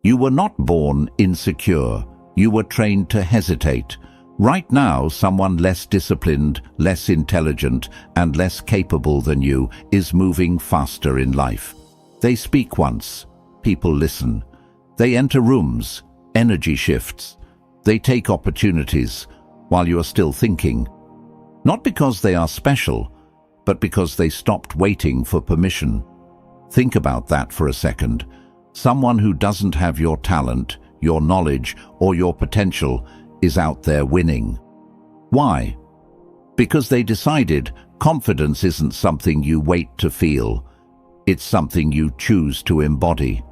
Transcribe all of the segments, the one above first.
You were not born insecure. You were trained to hesitate. Right now, someone less disciplined, less intelligent, and less capable than you is moving faster in life. They speak once. People listen. They enter rooms. Energy shifts. They take opportunities while you are still thinking. Not because they are special, but because they stopped waiting for permission. Think about that for a second. Someone who doesn't have your talent, your knowledge, or your potential is out there winning. Why? Because they decided confidence isn't something you wait to feel. It's something you choose to embody.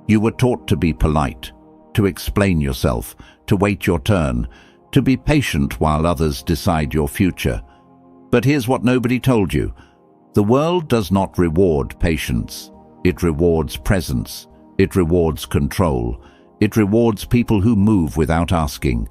You were taught to be polite, to explain yourself, to wait your turn, to be patient while others decide your future. But here's what nobody told you. The world does not reward patience. It rewards presence. It rewards control. It rewards people who move without asking.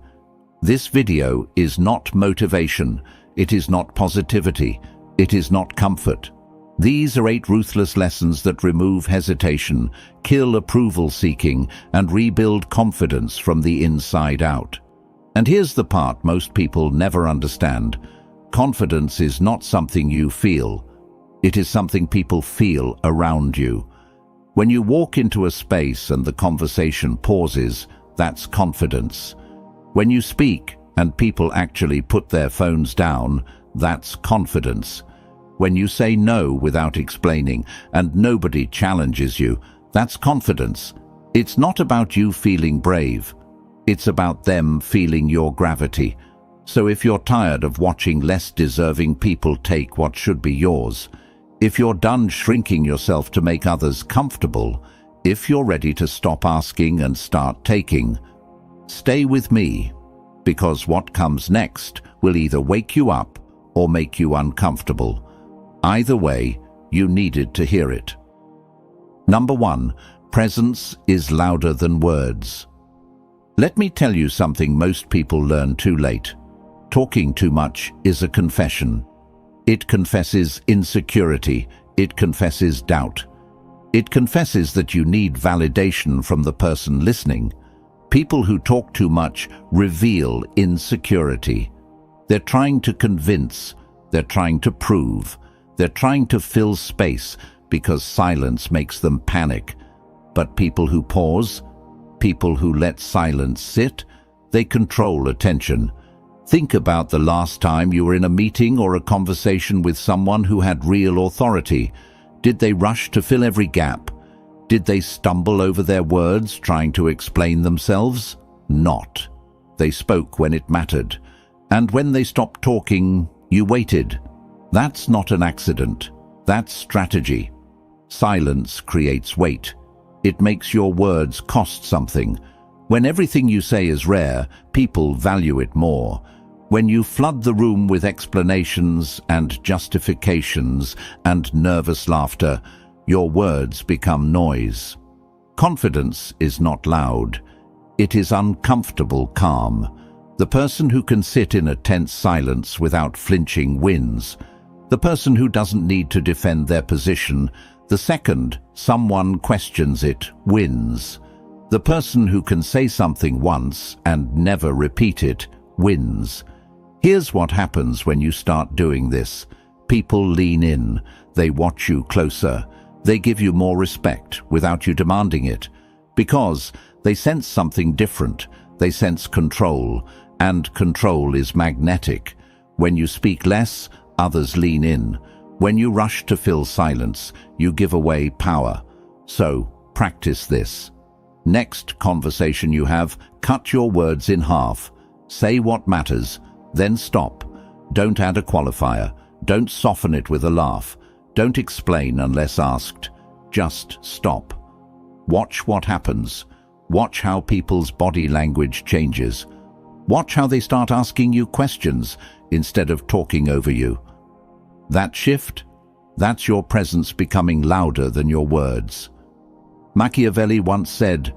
This video is not motivation. It is not positivity. It is not comfort. These are 8 ruthless lessons that remove hesitation, kill approval-seeking, and rebuild confidence from the inside out. And here's the part most people never understand. Confidence is not something you feel. It is something people feel around you. When you walk into a space and the conversation pauses, that's confidence. When you speak and people actually put their phones down, that's confidence. When you say no without explaining and nobody challenges you, that's confidence. It's not about you feeling brave. It's about them feeling your gravity. So if you're tired of watching less deserving people take what should be yours, if you're done shrinking yourself to make others comfortable, if you're ready to stop asking and start taking, stay with me, because what comes next will either wake you up or make you uncomfortable. Either way, you needed to hear it. Number 1, presence is louder than words. Let me tell you something most people learn too late. Talking too much is a confession. It confesses insecurity. It confesses doubt. It confesses that you need validation from the person listening. People who talk too much reveal insecurity. They're trying to convince. They're trying to prove. They're trying to fill space because silence makes them panic. But people who pause, people who let silence sit, they control attention. Think about the last time you were in a meeting or a conversation with someone who had real authority. Did they rush to fill every gap? Did they stumble over their words trying to explain themselves? Not. They spoke when it mattered. And when they stopped talking, you waited. That's not an accident. That's strategy. Silence creates weight. It makes your words cost something. When everything you say is rare, people value it more. When you flood the room with explanations and justifications and nervous laughter, your words become noise. Confidence is not loud. It is uncomfortable calm. The person who can sit in a tense silence without flinching wins. The person who doesn't need to defend their position the second someone questions it wins. The person who can say something once and never repeat it wins. Here's what happens when you start doing this. People lean in. They watch you closer. They give you more respect without you demanding it. Because they sense something different. They sense control. And control is magnetic. When you speak less, others lean in. When you rush to fill silence, you give away power. So, practice this. Next conversation you have, cut your words in half. Say what matters. Then stop. Don't add a qualifier. Don't soften it with a laugh. Don't explain unless asked. Just stop. Watch what happens. Watch how people's body language changes. Watch how they start asking you questions instead of talking over you. That shift, that's your presence becoming louder than your words. Machiavelli once said,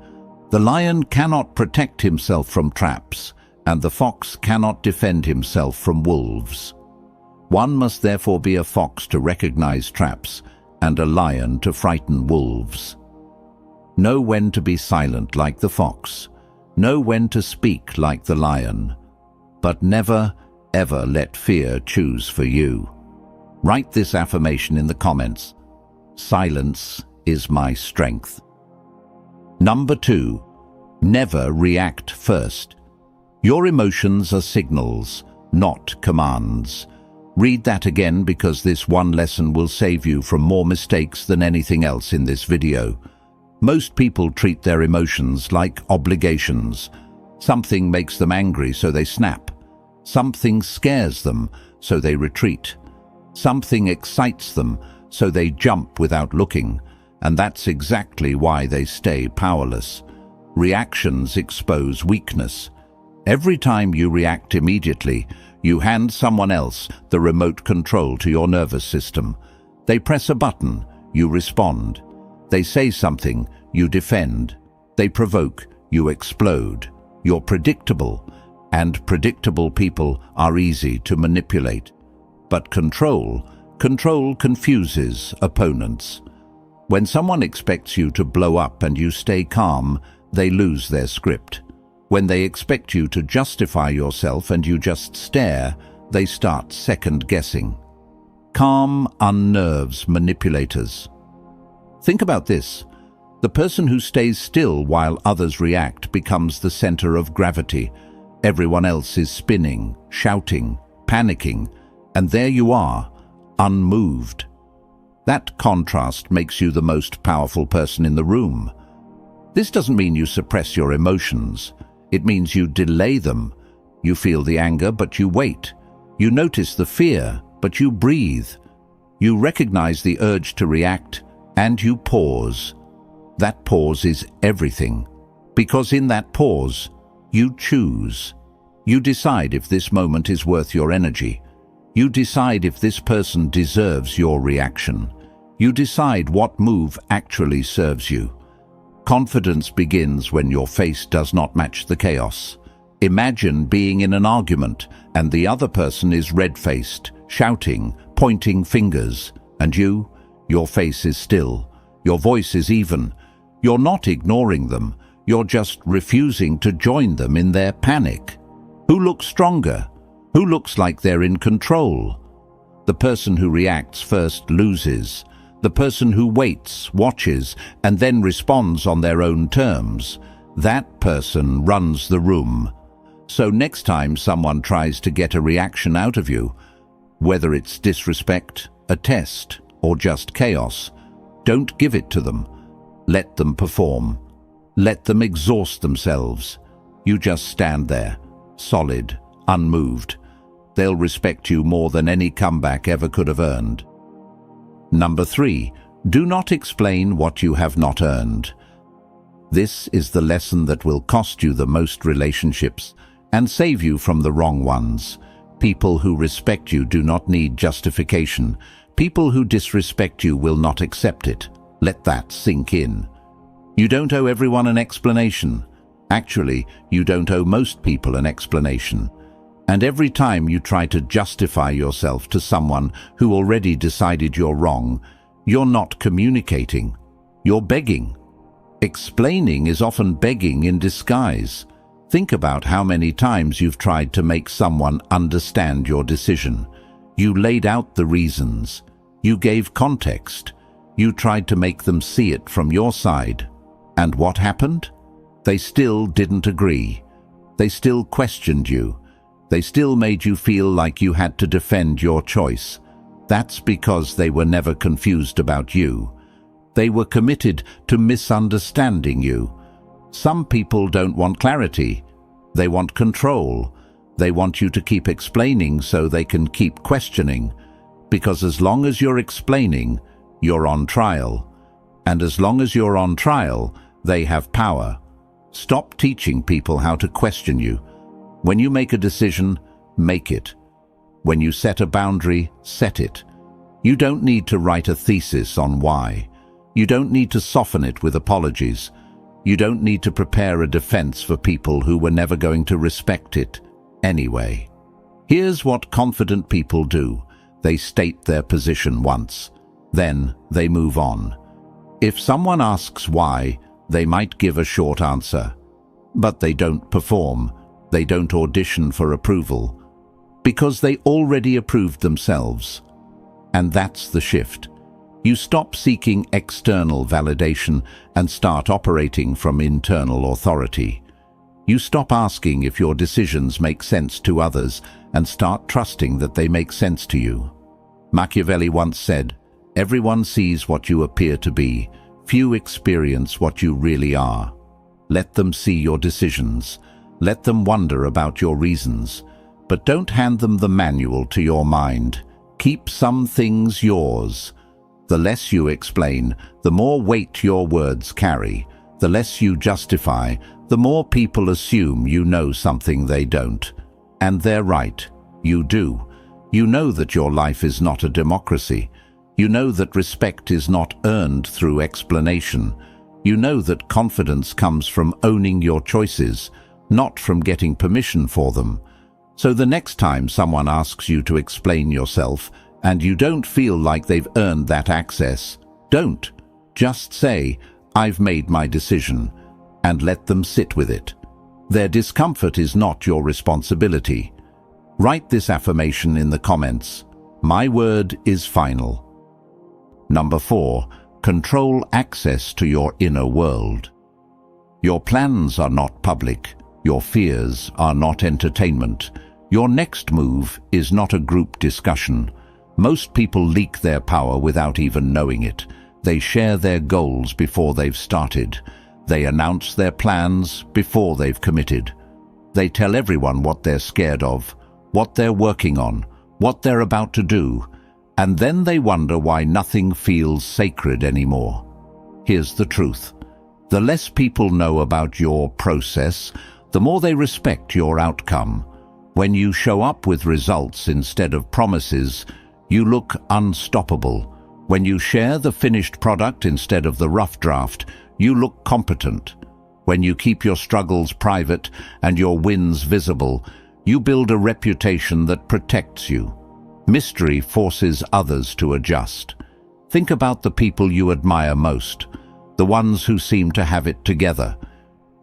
"The lion cannot protect himself from traps, and the fox cannot defend himself from wolves. One must therefore be a fox to recognize traps, and a lion to frighten wolves." Know when to be silent like the fox. Know when to speak like the lion. But never, ever let fear choose for you. Write this affirmation in the comments. Silence is my strength. Number 2. Never react first. Your emotions are signals, not commands. Read that again because this one lesson will save you from more mistakes than anything else in this video. Most people treat their emotions like obligations. Something makes them angry, so they snap. Something scares them, so they retreat. Something excites them, so they jump without looking. And that's exactly why they stay powerless. Reactions expose weakness. Every time you react immediately, you hand someone else the remote control to your nervous system. They press a button, you respond. They say something, you defend. They provoke, you explode. You're predictable, and predictable people are easy to manipulate. But control confuses opponents. When someone expects you to blow up and you stay calm, they lose their script. When they expect you to justify yourself and you just stare, they start second-guessing. Calm unnerves manipulators. Think about this. The person who stays still while others react becomes the center of gravity. Everyone else is spinning, shouting, panicking, and there you are, unmoved. That contrast makes you the most powerful person in the room. This doesn't mean you suppress your emotions. It means you delay them. You feel the anger, but you wait. You notice the fear, but you breathe. You recognize the urge to react, and you pause. That pause is everything. Because in that pause, you choose. You decide if this moment is worth your energy. You decide if this person deserves your reaction. You decide what move actually serves you. Confidence begins when your face does not match the chaos. Imagine being in an argument and the other person is red-faced, shouting, pointing fingers, and your face is still. Your voice is even. You're not ignoring them. You're just refusing to join them in their panic. Who looks stronger? Who looks like they're in control? The person who reacts first loses. The person who waits, watches, and then responds on their own terms, that person runs the room. So next time someone tries to get a reaction out of you, whether it's disrespect, a test, or just chaos, don't give it to them. Let them perform. Let them exhaust themselves. You just stand there, solid, unmoved. They'll respect you more than any comeback ever could have earned. Number 3, do not explain what you have not earned. This is the lesson that will cost you the most relationships and save you from the wrong ones. People who respect you do not need justification. People who disrespect you will not accept it. Let that sink in. You don't owe everyone an explanation. Actually, you don't owe most people an explanation. And every time you try to justify yourself to someone who already decided you're wrong, you're not communicating. You're begging. Explaining is often begging in disguise. Think about how many times you've tried to make someone understand your decision. You laid out the reasons. You gave context. You tried to make them see it from your side. And what happened? They still didn't agree. They still questioned you. They still made you feel like you had to defend your choice. That's because they were never confused about you. They were committed to misunderstanding you. Some people don't want clarity. They want control. They want you to keep explaining so they can keep questioning. Because as long as you're explaining, you're on trial. And as long as you're on trial, they have power. Stop teaching people how to question you. When you make a decision, make it. When you set a boundary, set it. You don't need to write a thesis on why. You don't need to soften it with apologies. You don't need to prepare a defense for people who were never going to respect it anyway. Here's what confident people do. They state their position once. Then they move on. If someone asks why, They might give a short answer, but they don't perform. They don't audition for approval, because they already approved themselves. And that's the shift. You stop seeking external validation and start operating from internal authority. You stop asking if your decisions make sense to others and start trusting that they make sense to you. Machiavelli once said, "Everyone sees what you appear to be. Few experience what you really are." Let them see your decisions. Let them wonder about your reasons. But don't hand them the manual to your mind. Keep some things yours. The less you explain, the more weight your words carry. The less you justify, the more people assume you know something they don't. And they're right. You do. You know that your life is not a democracy. You know that respect is not earned through explanation. You know that confidence comes from owning your choices, not from getting permission for them. So the next time someone asks you to explain yourself and you don't feel like they've earned that access, don't. Just say, "I've made my decision," and let them sit with it. Their discomfort is not your responsibility. Write this affirmation in the comments. My word is final. Number 4, control access to your inner world. Your plans are not public. Your fears are not entertainment. Your next move is not a group discussion. Most people leak their power without even knowing it. They share their goals before they've started. They announce their plans before they've committed. They tell everyone what they're scared of, what they're working on, what they're about to do, and then they wonder why nothing feels sacred anymore. Here's the truth. The less people know about your process, the more they respect your outcome. When you show up with results instead of promises, you look unstoppable. When you share the finished product instead of the rough draft, you look competent. When you keep your struggles private and your wins visible, you build a reputation that protects you. Mystery forces others to adjust. Think about the people you admire most, the ones who seem to have it together.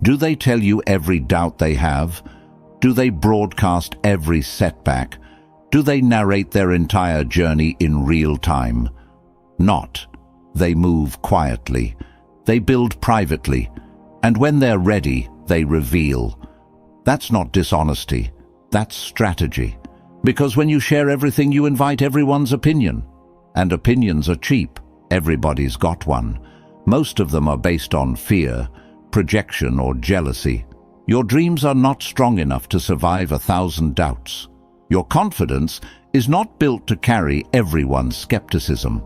Do they tell you every doubt they have? Do they broadcast every setback? Do they narrate their entire journey in real time? Not. They move quietly. They build privately. And when they're ready, they reveal. That's not dishonesty. That's strategy. Because when you share everything, you invite everyone's opinion. And opinions are cheap. Everybody's got one. Most of them are based on fear, projection, or jealousy. Your dreams are not strong enough to survive 1,000 doubts. Your confidence is not built to carry everyone's skepticism.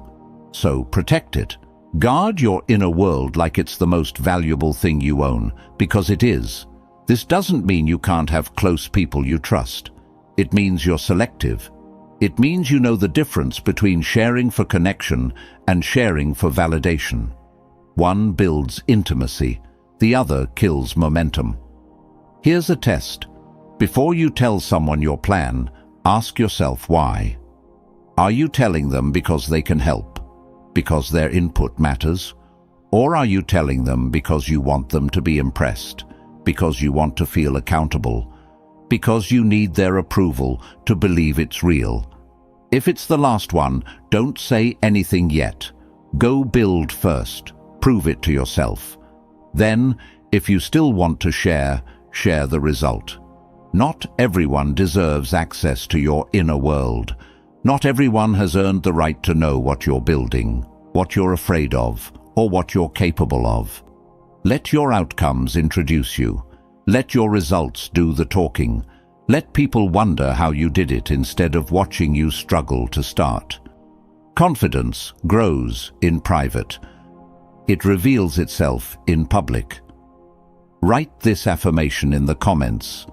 So protect it. Guard your inner world like it's the most valuable thing you own, because it is. This doesn't mean you can't have close people you trust. It means you're selective. It means you know the difference between sharing for connection and sharing for validation. One builds intimacy, the other kills momentum. Here's a test. Before you tell someone your plan, ask yourself why. Are you telling them because they can help, because their input matters? Or are you telling them because you want them to be impressed, because you want to feel accountable, because you need their approval to believe it's real? If it's the last one, don't say anything yet. Go build first. Prove it to yourself. Then, if you still want to share the result. Not everyone deserves access to your inner world. Not everyone has earned the right to know what you're building, what you're afraid of, or what you're capable of. Let your outcomes introduce you. Let your results do the talking. Let people wonder how you did it instead of watching you struggle to start. Confidence grows in private. It reveals itself in public. Write this affirmation in the comments.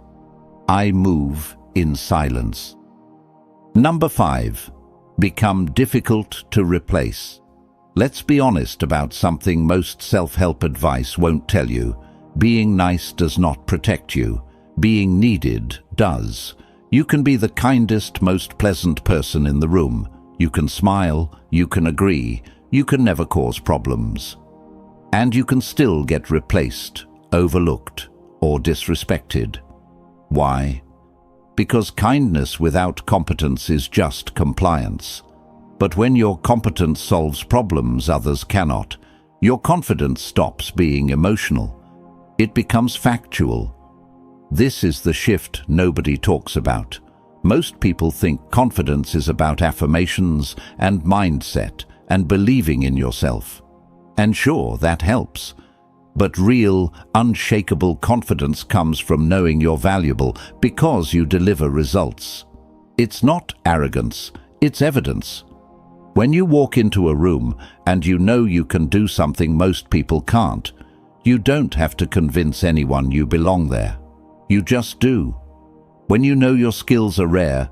I move in silence. Number 5. Become difficult to replace. Let's be honest about something most self-help advice won't tell you. Being nice does not protect you. Being needed does. You can be the kindest, most pleasant person in the room. You can smile, you can agree, you can never cause problems. And you can still get replaced, overlooked, or disrespected. Why? Because kindness without competence is just compliance. But when your competence solves problems others cannot, your confidence stops being emotional. It becomes factual. This is the shift nobody talks about. Most people think confidence is about affirmations and mindset and believing in yourself. And sure, that helps. But real, unshakable confidence comes from knowing you're valuable because you deliver results. It's not arrogance, it's evidence. When you walk into a room and you know you can do something most people can't, you don't have to convince anyone you belong there. You just do. When you know your skills are rare,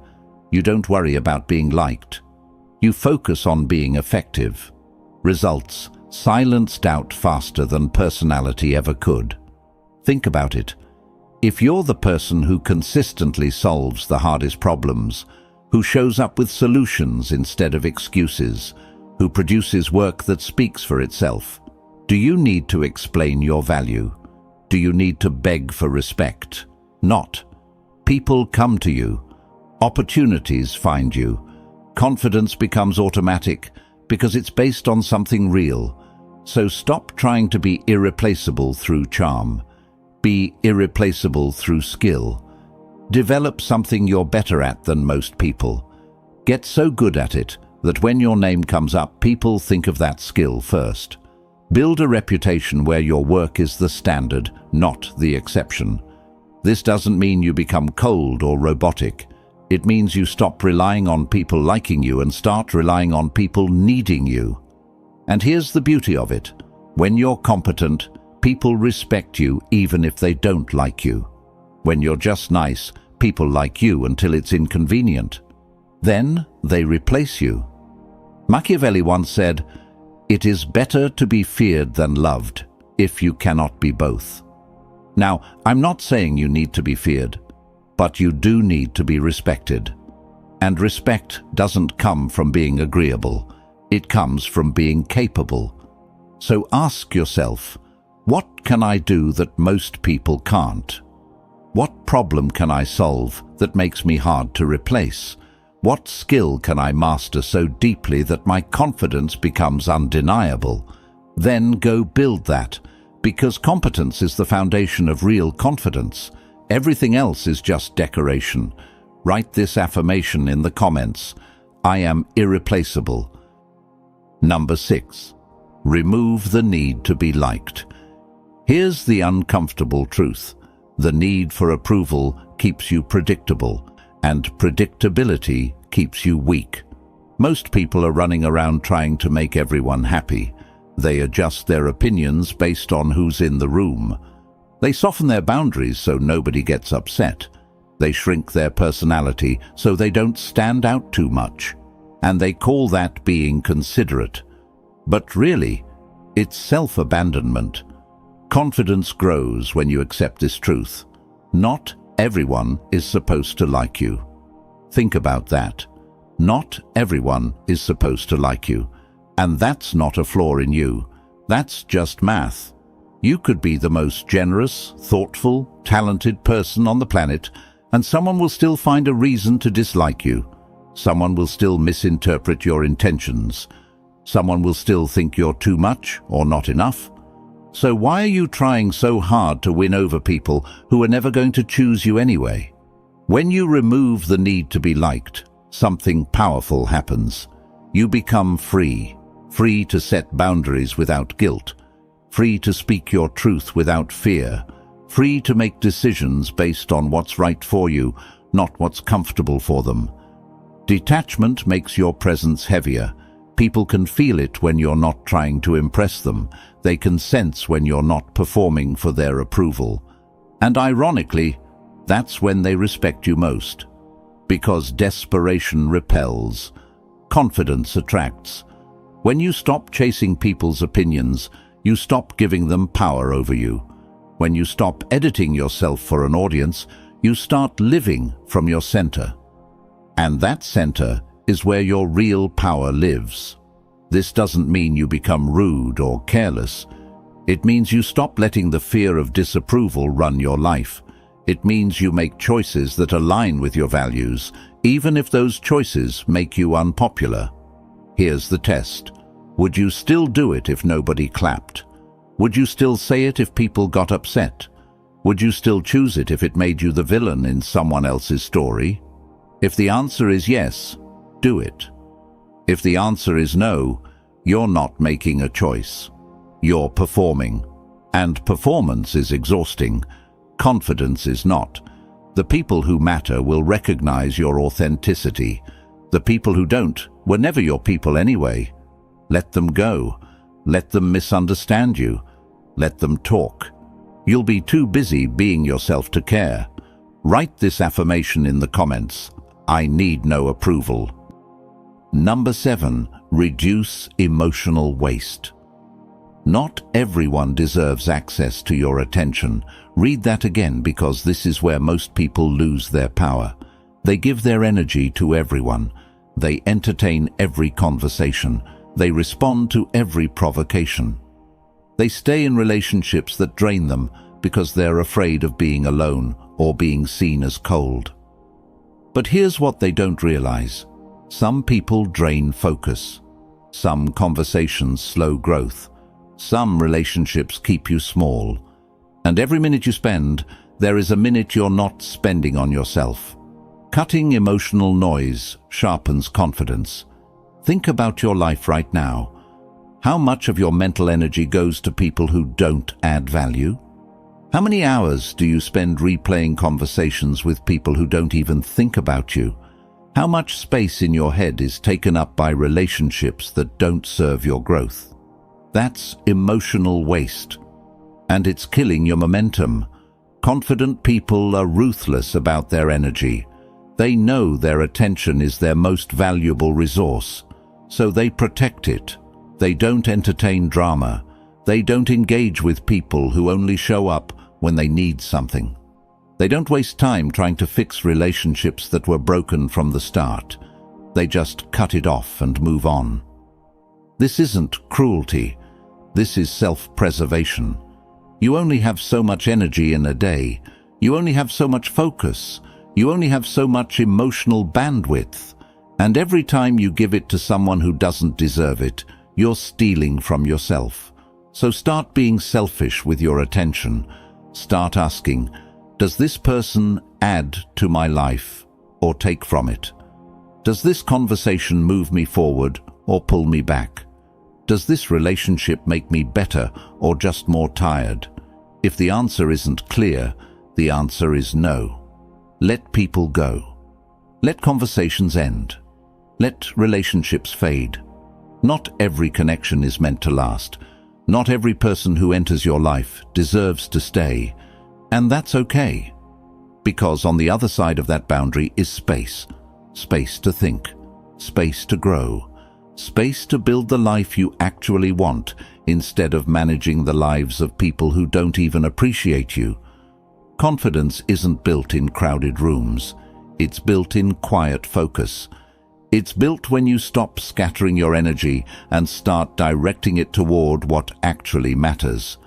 you don't worry about being liked. You focus on being effective. Results silence doubt faster than personality ever could. Think about it. If you're the person who consistently solves the hardest problems, who shows up with solutions instead of excuses, who produces work that speaks for itself, do you need to explain your value? Do you need to beg for respect? Not. People come to you. Opportunities find you. Confidence becomes automatic because it's based on something real. So stop trying to be irreplaceable through charm. Be irreplaceable through skill. Develop something you're better at than most people. Get so good at it that when your name comes up, people think of that skill first. Build a reputation where your work is the standard, not the exception. This doesn't mean you become cold or robotic. It means you stop relying on people liking you and start relying on people needing you. And here's the beauty of it. When you're competent, people respect you even if they don't like you. When you're just nice, people like you until it's inconvenient. Then they replace you. Machiavelli once said, "It is better to be feared than loved, if you cannot be both." Now, I'm not saying you need to be feared, but you do need to be respected. And respect doesn't come from being agreeable. It comes from being capable. So ask yourself, what can I do that most people can't? What problem can I solve that makes me hard to replace? What skill can I master so deeply that my confidence becomes undeniable? Then go build that, because competence is the foundation of real confidence. Everything else is just decoration. Write this affirmation in the comments. I am irreplaceable. Number 6. Remove the need to be liked. Here's the uncomfortable truth. The need for approval keeps you predictable, and predictability keeps you weak. Most people are running around trying to make everyone happy. They adjust their opinions based on who's in the room. They soften their boundaries so nobody gets upset. They shrink their personality so they don't stand out too much. And they call that being considerate. But really, it's self-abandonment. Confidence grows when you accept this truth. Not everyone is supposed to like you. Think about that. Not everyone is supposed to like you. And that's not a flaw in you. That's just math. You could be the most generous, thoughtful, talented person on the planet, and someone will still find a reason to dislike you. Someone will still misinterpret your intentions. Someone will still think you're too much or not enough. So why are you trying so hard to win over people who are never going to choose you anyway? When you remove the need to be liked, something powerful happens. You become free. Free to set boundaries without guilt. Free to speak your truth without fear. Free to make decisions based on what's right for you, not what's comfortable for them. Detachment makes your presence heavier. People can feel it when you're not trying to impress them. They can sense when you're not performing for their approval. And ironically, that's when they respect you most. Because desperation repels. Confidence attracts. When you stop chasing people's opinions, you stop giving them power over you. When you stop editing yourself for an audience, you start living from your center. And that center is where your real power lives. This doesn't mean you become rude or careless. It means you stop letting the fear of disapproval run your life. It means you make choices that align with your values, even if those choices make you unpopular. Here's the test. Would you still do it if nobody clapped? Would you still say it if people got upset? Would you still choose it if it made you the villain in someone else's story? If the answer is yes, do it. If the answer is no, you're not making a choice. You're performing. And performance is exhausting. Confidence is not. The people who matter will recognize your authenticity. The people who don't were never your people anyway. Let them go. Let them misunderstand you. Let them talk. You'll be too busy being yourself to care. Write this affirmation in the comments. I need no approval. Number 7, reduce emotional waste. Not everyone deserves access to your attention. Read that again, because this is where most people lose their power. They give their energy to everyone. They entertain every conversation. They respond to every provocation. They stay in relationships that drain them because they're afraid of being alone or being seen as cold. But here's what they don't realize. Some people drain focus. Some conversations slow growth. Some relationships keep you small. And every minute you spend, there is a minute you're not spending on yourself. Cutting emotional noise sharpens confidence. Think about your life right now. How much of your mental energy goes to people who don't add value? How many hours do you spend replaying conversations with people who don't even think about you? How much space in your head is taken up by relationships that don't serve your growth? That's emotional waste. And it's killing your momentum. Confident people are ruthless about their energy. They know their attention is their most valuable resource, so they protect it. They don't entertain drama. They don't engage with people who only show up when they need something. They don't waste time trying to fix relationships that were broken from the start. They just cut it off and move on. This isn't cruelty. This is self-preservation. You only have so much energy in a day. You only have so much focus. You only have so much emotional bandwidth. And every time you give it to someone who doesn't deserve it, you're stealing from yourself. So start being selfish with your attention. Start asking, does this person add to my life or take from it? Does this conversation move me forward or pull me back? Does this relationship make me better or just more tired? If the answer isn't clear, the answer is no. Let people go. Let conversations end. Let relationships fade. Not every connection is meant to last. Not every person who enters your life deserves to stay. And that's okay. Because on the other side of that boundary is space. Space to think. Space to grow. Space to build the life you actually want, instead of managing the lives of people who don't even appreciate you. Confidence isn't built in crowded rooms. It's built in quiet focus. It's built when you stop scattering your energy and start directing it toward what actually matters.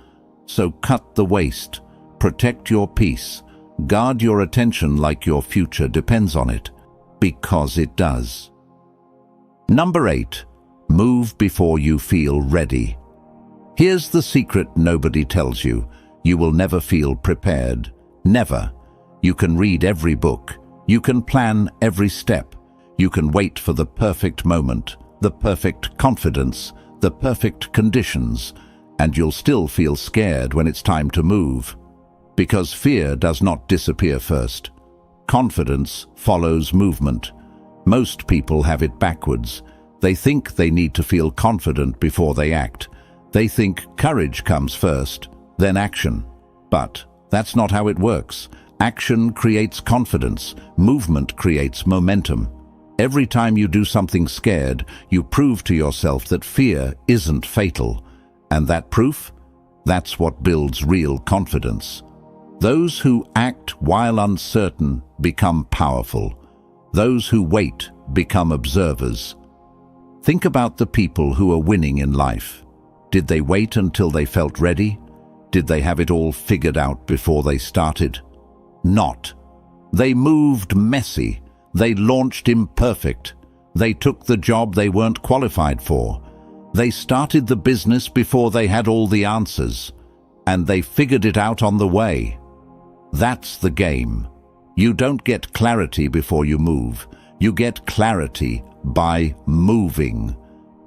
So cut the waste. Protect your peace. Guard your attention like your future depends on it, because it does. Number 8, move before you feel ready. Here's the secret nobody tells you. You will never feel prepared. Never. You can read every book. You can plan every step. You can wait for the perfect moment, the perfect confidence, the perfect conditions, and you'll still feel scared when it's time to move. Because fear does not disappear first. Confidence follows movement. Most people have it backwards. They think they need to feel confident before they act. They think courage comes first, then action. But that's not how it works. Action creates confidence. Movement creates momentum. Every time you do something scared, you prove to yourself that fear isn't fatal. And that proof? That's what builds real confidence. Those who act while uncertain become powerful. Those who wait become observers. Think about the people who are winning in life. Did they wait until they felt ready? Did they have it all figured out before they started? Not. They moved messy. They launched imperfect. They took the job they weren't qualified for. They started the business before they had all the answers. And they figured it out on the way. That's the game. You don't get clarity before you move. You get clarity by moving.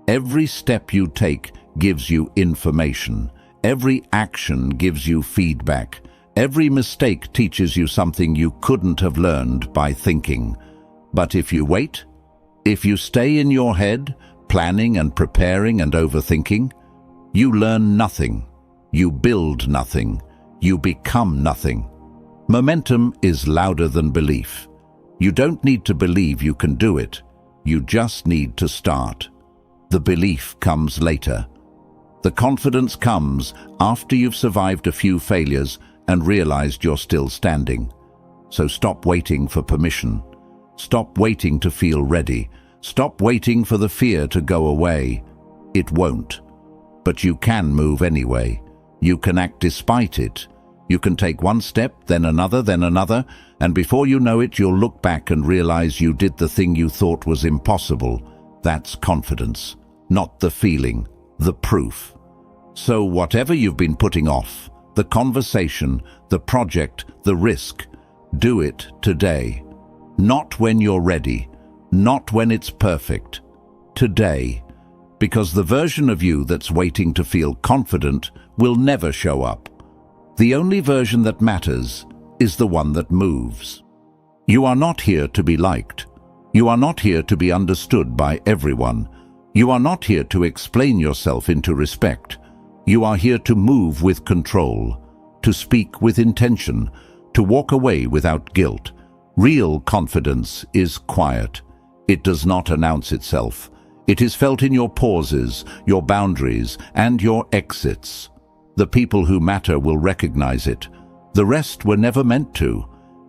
Every step you take gives you information. Every action gives you feedback. Every mistake teaches you something you couldn't have learned by thinking. But if you wait, if you stay in your head, planning and preparing and overthinking, you learn nothing. You build nothing. You become nothing. Momentum is louder than belief. You don't need to believe you can do it. You just need to start. The belief comes later. The confidence comes after you've survived a few failures and realized you're still standing. So stop waiting for permission. Stop waiting to feel ready. Stop waiting for the fear to go away. It won't. But you can move anyway. You can act despite it. You can take one step, then another, and before you know it, you'll look back and realize you did the thing you thought was impossible. That's confidence, not the feeling, the proof. So whatever you've been putting off, the conversation, the project, the risk, do it today. Not when you're ready, not when it's perfect. Today. Because the version of you that's waiting to feel confident will never show up. The only version that matters is the one that moves. You are not here to be liked. You are not here to be understood by everyone. You are not here to explain yourself into respect. You are here to move with control, to speak with intention, to walk away without guilt. Real confidence is quiet. It does not announce itself. It is felt in your pauses, your boundaries, and your exits. The people who matter will recognize it. The rest were never meant to.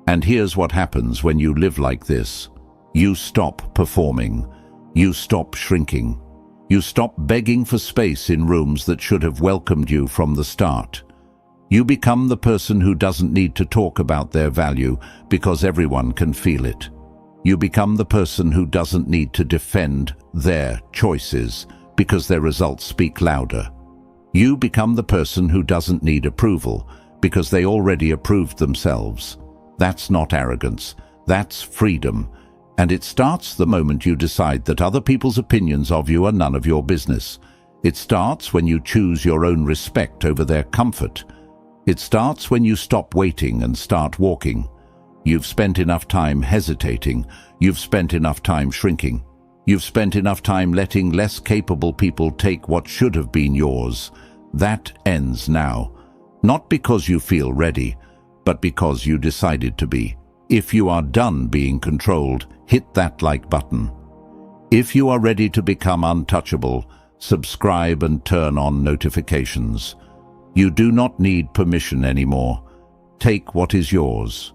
And here's what happens when you live like this. You stop performing. You stop shrinking. You stop begging for space in rooms that should have welcomed you from the start. You become the person who doesn't need to talk about their value because everyone can feel it. You become the person who doesn't need to defend their choices because their results speak louder. You become the person who doesn't need approval because they already approved themselves. That's not arrogance. That's freedom. And it starts the moment you decide that other people's opinions of you are none of your business. It starts when you choose your own respect over their comfort. It starts when you stop waiting and start walking. You've spent enough time hesitating. You've spent enough time shrinking. You've spent enough time letting less capable people take what should have been yours. That ends now. Not because you feel ready, but because you decided to be. If you are done being controlled, hit that like button. If you are ready to become untouchable, subscribe and turn on notifications. You do not need permission anymore. Take what is yours.